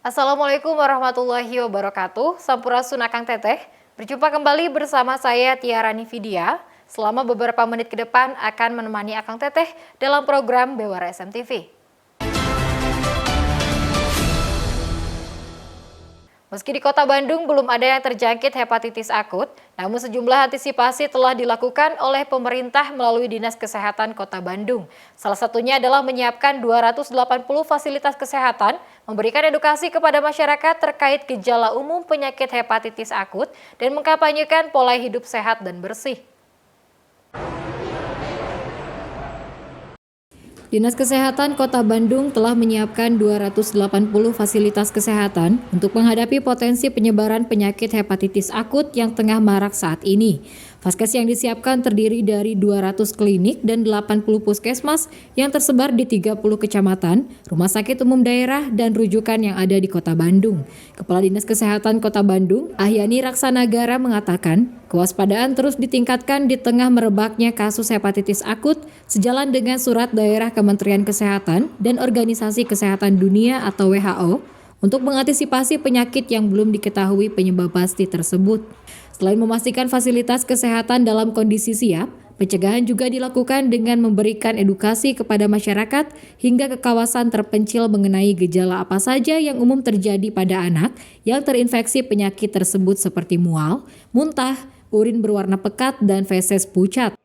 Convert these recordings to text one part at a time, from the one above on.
Assalamualaikum warahmatullahi wabarakatuh. Sampurasun Akang Teteh. Berjumpa kembali bersama saya Tiarani Vidya. Selama beberapa menit ke depan akan menemani Akang Teteh dalam program Bewara SMTV. Meski di Kota Bandung belum ada yang terjangkit hepatitis akut, namun sejumlah antisipasi telah dilakukan oleh pemerintah melalui Dinas Kesehatan Kota Bandung. Salah satunya adalah menyiapkan 280 fasilitas kesehatan, memberikan edukasi kepada masyarakat terkait gejala umum penyakit hepatitis akut, dan mengkampanyekan pola hidup sehat dan bersih. Dinas Kesehatan Kota Bandung telah menyiapkan 280 fasilitas kesehatan untuk menghadapi potensi penyebaran penyakit hepatitis akut yang tengah marak saat ini. Vaskes yang disiapkan terdiri dari 200 klinik dan 80 puskesmas yang tersebar di 30 kecamatan, rumah sakit umum daerah, dan rujukan yang ada di Kota Bandung. Kepala Dinas Kesehatan Kota Bandung, Ahyani Raksanagara mengatakan, kewaspadaan terus ditingkatkan di tengah merebaknya kasus hepatitis akut sejalan dengan surat daerah Kementerian Kesehatan dan Organisasi Kesehatan Dunia atau WHO untuk mengantisipasi penyakit yang belum diketahui penyebab pasti tersebut. Selain memastikan fasilitas kesehatan dalam kondisi siap, pencegahan juga dilakukan dengan memberikan edukasi kepada masyarakat hingga ke kawasan terpencil mengenai gejala apa saja yang umum terjadi pada anak yang terinfeksi penyakit tersebut seperti mual, muntah, urin berwarna pekat, dan feses pucat.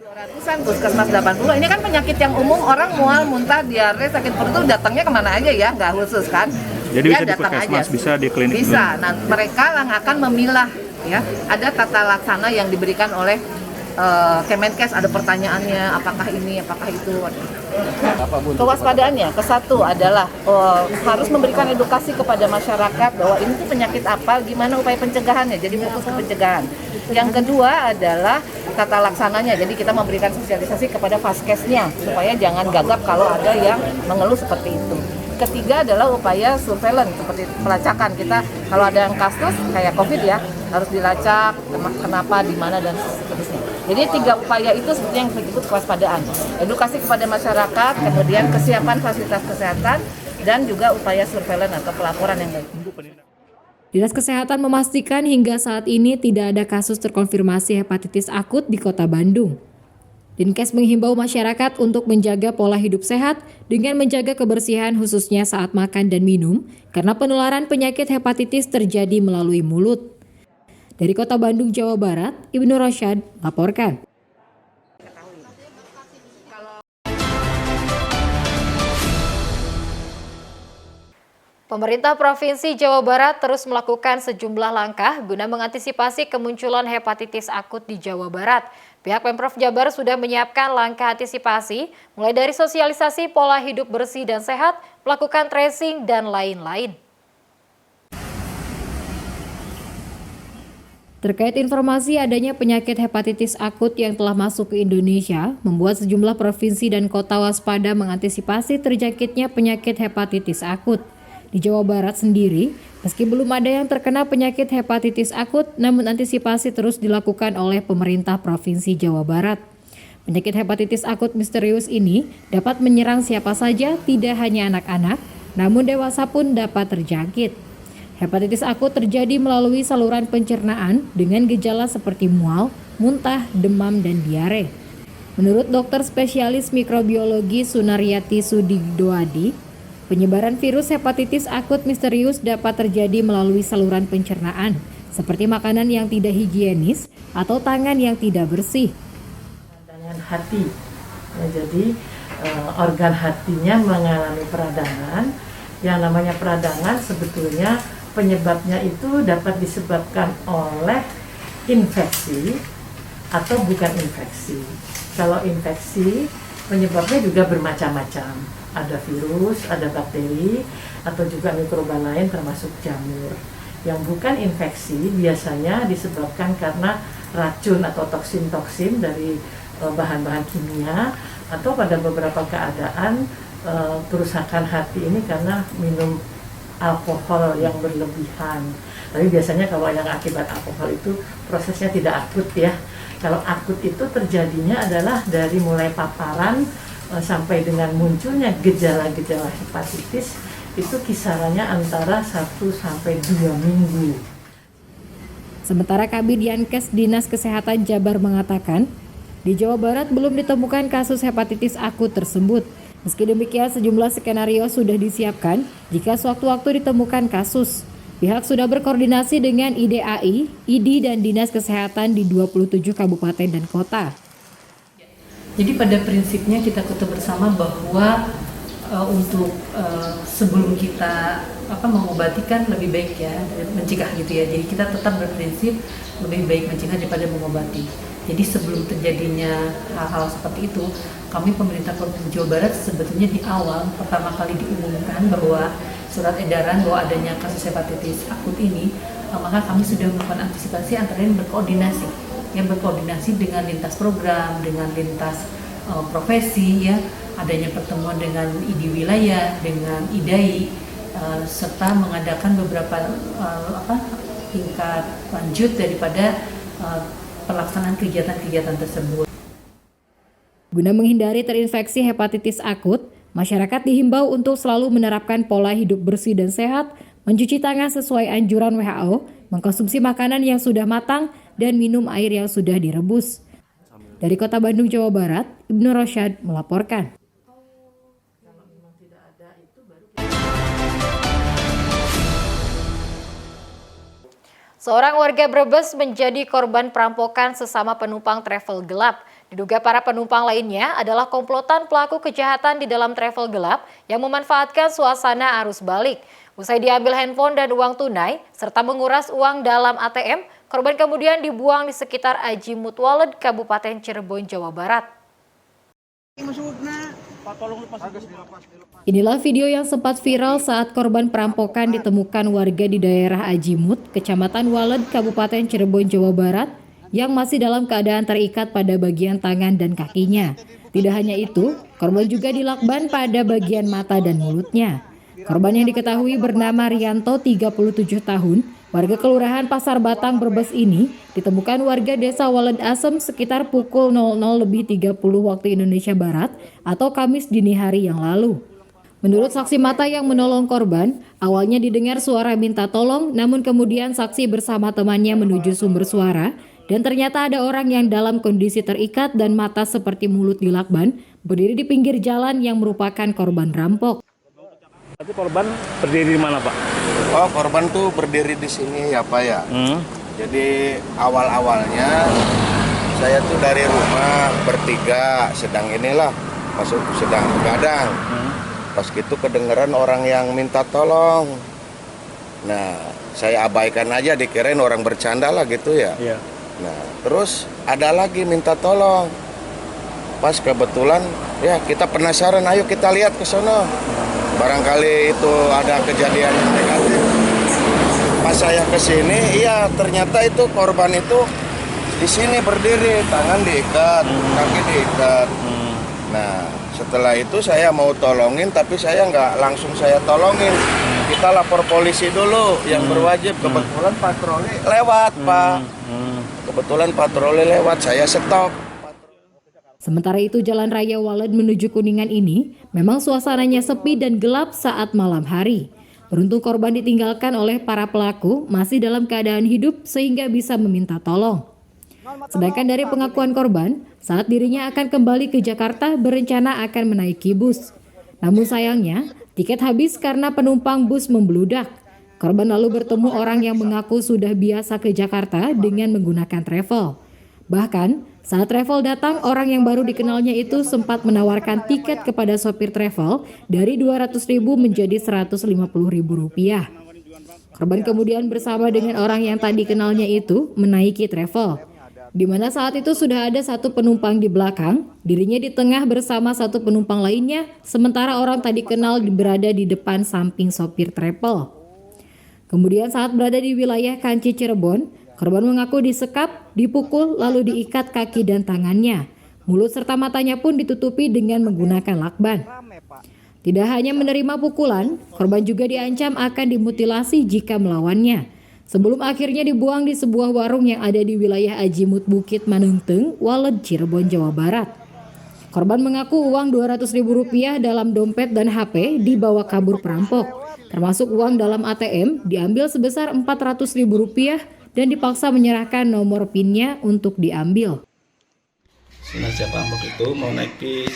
200-an puskesmas 80, ini kan penyakit yang umum, orang mual, muntah, diare, sakit perut itu datangnya kemana aja ya, nggak khusus kan. Jadi dia bisa di puskesmas, bisa di klinik? Bisa, nah mereka yang akan memilah ya, ada tata laksana yang diberikan oleh Kemenkes, ada pertanyaannya, apakah ini, apakah itu. Kewaspadaannya, kesatu adalah harus memberikan edukasi kepada masyarakat bahwa ini tuh penyakit apa, gimana upaya pencegahannya, jadi fokus ke pencegahan. Yang kedua adalah tata laksananya, jadi kita memberikan sosialisasi kepada vaskesnya supaya jangan gagap kalau ada yang mengeluh seperti itu. Ketiga adalah upaya surveillance seperti pelacakan. Kita kalau ada yang kasus kayak COVID ya, harus dilacak kenapa, di mana, dan seterusnya. Jadi 3 upaya itu sebetulnya yang disebut kewaspadaan. Edukasi kepada masyarakat, kemudian kesiapan fasilitas kesehatan, dan juga upaya surveillance atau pelaporan yang baik. Dinas Kesehatan memastikan hingga saat ini tidak ada kasus terkonfirmasi hepatitis akut di Kota Bandung. Dinkes menghimbau masyarakat untuk menjaga pola hidup sehat dengan menjaga kebersihan khususnya saat makan dan minum, karena penularan penyakit hepatitis terjadi melalui mulut. Dari Kota Bandung, Jawa Barat, Ibnu Rosyad laporkan. Pemerintah Provinsi Jawa Barat terus melakukan sejumlah langkah guna mengantisipasi kemunculan hepatitis akut di Jawa Barat. Pihak Pemprov Jabar sudah menyiapkan langkah antisipasi, mulai dari sosialisasi pola hidup bersih dan sehat, melakukan tracing, dan lain-lain. Terkait informasi adanya penyakit hepatitis akut yang telah masuk ke Indonesia, membuat sejumlah provinsi dan kota waspada mengantisipasi terjangkitnya penyakit hepatitis akut. Di Jawa Barat sendiri, meski belum ada yang terkena penyakit hepatitis akut, namun antisipasi terus dilakukan oleh pemerintah Provinsi Jawa Barat. Penyakit hepatitis akut misterius ini dapat menyerang siapa saja, tidak hanya anak-anak, namun dewasa pun dapat terjangkit. Hepatitis akut terjadi melalui saluran pencernaan dengan gejala seperti mual, muntah, demam, dan diare. Menurut dokter spesialis mikrobiologi Sunaryati Sudigdoadi, penyebaran virus hepatitis akut misterius dapat terjadi melalui saluran pencernaan, seperti makanan yang tidak higienis atau tangan yang tidak bersih. Dengan hati, jadi organ hatinya mengalami peradangan. Yang namanya peradangan sebetulnya penyebabnya itu dapat disebabkan oleh infeksi atau bukan infeksi. Kalau infeksi, penyebabnya juga bermacam-macam. Ada virus, ada bakteri, atau juga mikroba lain termasuk jamur. Yang bukan infeksi biasanya disebabkan karena racun atau toksin-toksin dari bahan-bahan kimia, atau pada beberapa keadaan kerusakan hati ini karena minum alkohol yang berlebihan. Tapi biasanya kalau yang akibat alkohol itu prosesnya tidak akut ya. Kalau akut itu terjadinya adalah dari mulai paparan sampai dengan munculnya gejala-gejala hepatitis itu kisarannya antara 1 sampai 2 minggu. Sementara Kabid Yankes Dinas Kesehatan Jabar mengatakan, di Jawa Barat belum ditemukan kasus hepatitis akut tersebut. Meski demikian, sejumlah skenario sudah disiapkan jika sewaktu-waktu ditemukan kasus. Pihak sudah berkoordinasi dengan IDAI, ID, dan Dinas Kesehatan di 27 kabupaten dan kota. Jadi pada prinsipnya kita ketahui bersama bahwa untuk sebelum kita mengobati kan lebih baik ya mencegah gitu ya. Jadi kita tetap berprinsip lebih baik mencegah daripada mengobati. Jadi sebelum terjadinya hal-hal seperti itu, kami pemerintah Provinsi Jawa Barat sebetulnya di awal pertama kali diumumkan bahwa surat edaran bahwa adanya kasus hepatitis akut ini, maka kami sudah melakukan antisipasi antara lain berkoordinasi dengan lintas program, dengan lintas profesi ya, adanya pertemuan dengan ID wilayah, dengan IDAI, serta mengadakan beberapa tingkat lanjut daripada pelaksanaan kegiatan-kegiatan tersebut. Guna menghindari terinfeksi hepatitis akut, masyarakat dihimbau untuk selalu menerapkan pola hidup bersih dan sehat, mencuci tangan sesuai anjuran WHO, mengkonsumsi makanan yang sudah matang, dan minum air yang sudah direbus. Dari Kota Bandung, Jawa Barat, Ibnu Rosyad melaporkan. Seorang warga Brebes menjadi korban perampokan sesama penumpang travel gelap. Diduga para penumpang lainnya adalah komplotan pelaku kejahatan di dalam travel gelap yang memanfaatkan suasana arus balik. Usai diambil handphone dan uang tunai, serta menguras uang dalam ATM, korban kemudian dibuang di sekitar Ajimut Waled, Kabupaten Cirebon, Jawa Barat. Inilah video yang sempat viral saat korban perampokan ditemukan warga di daerah Ajimut, Kecamatan Waled, Kabupaten Cirebon, Jawa Barat, yang masih dalam keadaan terikat pada bagian tangan dan kakinya. Tidak hanya itu, korban juga dilakban pada bagian mata dan mulutnya. Korban yang diketahui bernama Rianto, 37 tahun, warga Kelurahan Pasar Batang, Brebes ini ditemukan warga Desa Waled Asem sekitar pukul 00.30 waktu Indonesia Barat atau Kamis dini hari yang lalu. Menurut saksi mata yang menolong korban, awalnya didengar suara minta tolong, namun kemudian saksi bersama temannya menuju sumber suara dan ternyata ada orang yang dalam kondisi terikat dan mata seperti mulut dilakban berdiri di pinggir jalan yang merupakan korban rampok. Berarti korban berdiri di mana, Pak? Oh, korban tuh berdiri di sini ya, Pak ya. Jadi awal-awalnya saya tuh dari rumah bertiga sedang begadang. Pas gitu kedengeran orang yang minta tolong. Nah, saya abaikan aja, dikirain orang bercanda lah gitu ya. Iya. Nah, terus ada lagi minta tolong. Pas kebetulan ya kita penasaran, ayo kita lihat ke sana. Barangkali itu ada kejadian yang negatif. Pas saya ke sini, iya ternyata itu korban itu di sini berdiri, tangan diikat, kaki diikat. Nah, setelah itu saya mau tolongin, tapi saya nggak langsung saya tolongin. Kita lapor polisi dulu yang berwajib. Kebetulan patroli lewat, Pak. Kebetulan patroli lewat, saya stop. Sementara itu, Jalan Raya Waled menuju Kuningan ini memang suasananya sepi dan gelap saat malam hari. Beruntung korban ditinggalkan oleh para pelaku masih dalam keadaan hidup sehingga bisa meminta tolong. Sedangkan dari pengakuan korban, saat dirinya akan kembali ke Jakarta berencana akan menaiki bus. Namun sayangnya, tiket habis karena penumpang bus membludak. Korban lalu bertemu orang yang mengaku sudah biasa ke Jakarta dengan menggunakan travel. Bahkan, saat travel datang, orang yang baru dikenalnya itu sempat menawarkan tiket kepada sopir travel dari Rp200.000 menjadi Rp150.000. Korban kemudian bersama dengan orang yang tadi kenalnya itu menaiki travel, di mana saat itu sudah ada satu penumpang di belakang, dirinya di tengah bersama satu penumpang lainnya, sementara orang tadi kenal berada di depan samping sopir travel. Kemudian saat berada di wilayah Kanci Cirebon, korban mengaku disekap, dipukul, lalu diikat kaki dan tangannya. Mulut serta matanya pun ditutupi dengan menggunakan lakban. Tidak hanya menerima pukulan, korban juga diancam akan dimutilasi jika melawannya. Sebelum akhirnya dibuang di sebuah warung yang ada di wilayah Ajimut Bukit Manengteng, Waled, Cirebon, Jawa Barat. Korban mengaku uang Rp200.000 dalam dompet dan HP dibawa kabur perampok. Termasuk uang dalam ATM diambil sebesar Rp400.000 dan dipaksa menyerahkan nomor PIN-nya untuk diambil. Sengaja perampok itu mau naik bis,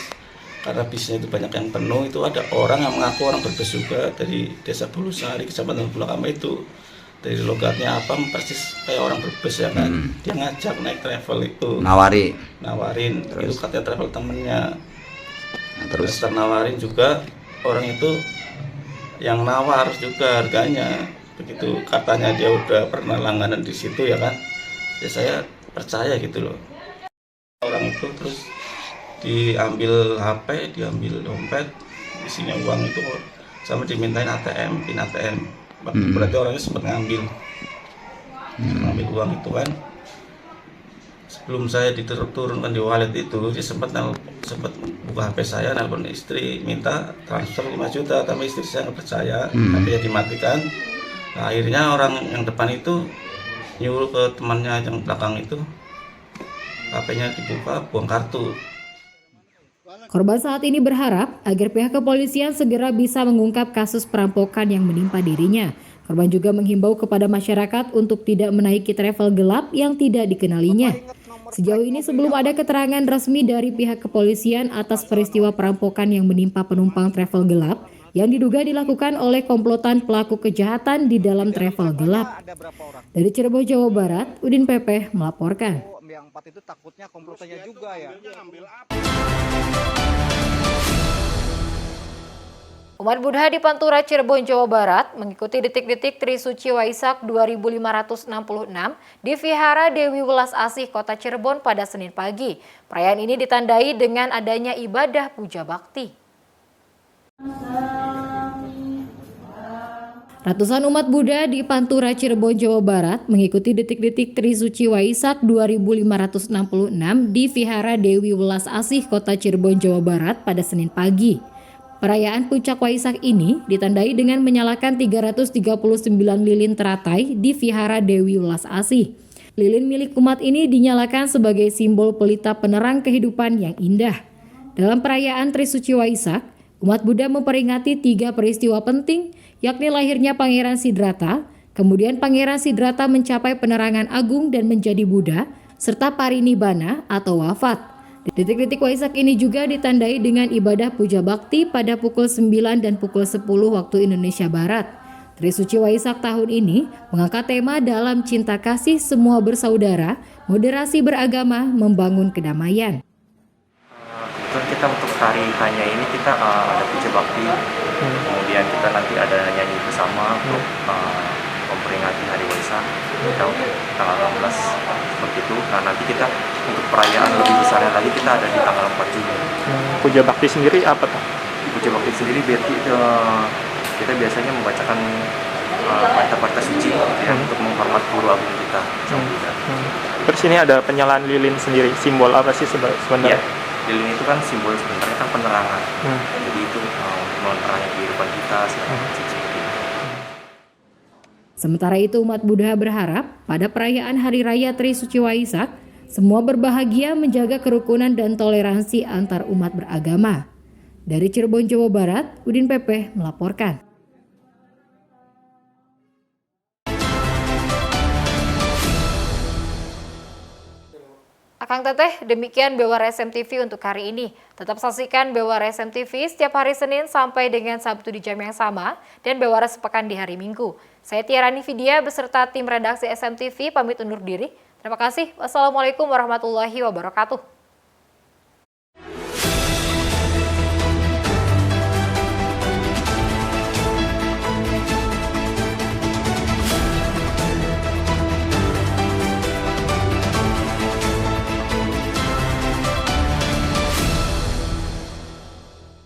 karena bisnya itu banyak yang penuh, itu ada orang yang mengaku orang berbes juga dari desa Bulusari, kecamatan Bulakama itu. Dari logatnya apa, persis kayak orang berbes ya kan. Dia ngajak naik travel itu. Nawarin, terus itu katanya travel temennya. Nah, terus nawarin juga orang itu yang nawar juga harganya. Begitu katanya dia udah pernah langganan di situ ya kan. Ya saya percaya gitu loh. Orang itu terus diambil HP, diambil dompet, isinya uang itu sama dimintain ATM, PIN ATM. Berarti orangnya sempat ngambil uang itu kan. Sebelum saya diturunkan di wallet itu, dia sempat buka HP saya, nelpon istri, minta transfer 5 juta, tapi istri saya nggak percaya, tapi ya dimatikan. Nah, akhirnya orang yang depan itu nyuruh ke temannya yang belakang itu, HP-nya dibuka, buang kartu. Korban saat ini berharap agar pihak kepolisian segera bisa mengungkap kasus perampokan yang menimpa dirinya. Korban juga menghimbau kepada masyarakat untuk tidak menaiki travel gelap yang tidak dikenalinya. Sejauh ini sebelum ada keterangan resmi dari pihak kepolisian atas peristiwa perampokan yang menimpa penumpang travel gelap yang diduga dilakukan oleh komplotan pelaku kejahatan di dalam travel gelap. Dari Cirebon, Jawa Barat, Udin Pepeh melaporkan. Yang 4 itu takutnya komplotannya juga ya. Umat Buddha di Pantura, Cirebon, Jawa Barat mengikuti detik-detik Trisuci Waisak 2566 di Vihara Dewi Welas Asih, Kota Cirebon pada Senin pagi. Perayaan ini ditandai dengan adanya ibadah puja bakti. Ratusan umat Buddha di Pantura, Cirebon, Jawa Barat mengikuti detik-detik Trisuci Waisak 2566 di Vihara Dewi Welas Asih, Kota Cirebon, Jawa Barat pada Senin pagi. Perayaan Puncak Waisak ini ditandai dengan menyalakan 339 lilin teratai di Vihara Dewi Welas Asih. Lilin milik umat ini dinyalakan sebagai simbol pelita penerang kehidupan yang indah. Dalam perayaan Trisuci Waisak, umat Buddha memperingati 3 peristiwa penting, yakni lahirnya Pangeran Siddhartha, kemudian Pangeran Siddhartha mencapai penerangan agung dan menjadi Buddha, serta parinibbana atau wafat. Detik-detik Waisak ini juga ditandai dengan ibadah puja bakti pada pukul 9 dan pukul 10 waktu Indonesia Barat. Trisuci Waisak tahun ini mengangkat tema dalam cinta kasih semua bersaudara, moderasi beragama, membangun kedamaian. Kebetulan kita untuk hari hanya ini kita ada puja bakti, kemudian kita nanti ada nyanyi bersama untuk memperingati hari Waisak kita untuk tanggal 16 seperti itu. Nah nanti kita untuk perayaan lebih besarnya lagi kita ada di tanggal 4 Juni. Puja bakti sendiri apa tuh? Puja bakti sendiri kita biasanya membacakan parta-parta suci ya, untuk menghormat guru agung kita. Terus ini ada penyalaan lilin sendiri, simbol apa sih sebenarnya? Ya, lilin itu kan simbol sebenarnya kan penerangan. Jadi itu menerangi kehidupan kita seperti itu. Sementara itu umat Buddha berharap pada perayaan Hari Raya Trisuci Waisak, semua berbahagia menjaga kerukunan dan toleransi antar umat beragama. Dari Cirebon, Jawa Barat, Udin Pepeh melaporkan. Akang Teteh, demikian Bewara SMTV untuk hari ini. Tetap saksikan Bewara SMTV setiap hari Senin sampai dengan Sabtu di jam yang sama dan Bewara sepekan di hari Minggu. Saya Tiarani Vidya beserta tim redaksi SMTV pamit undur diri. Terima kasih. Wassalamualaikum warahmatullahi wabarakatuh.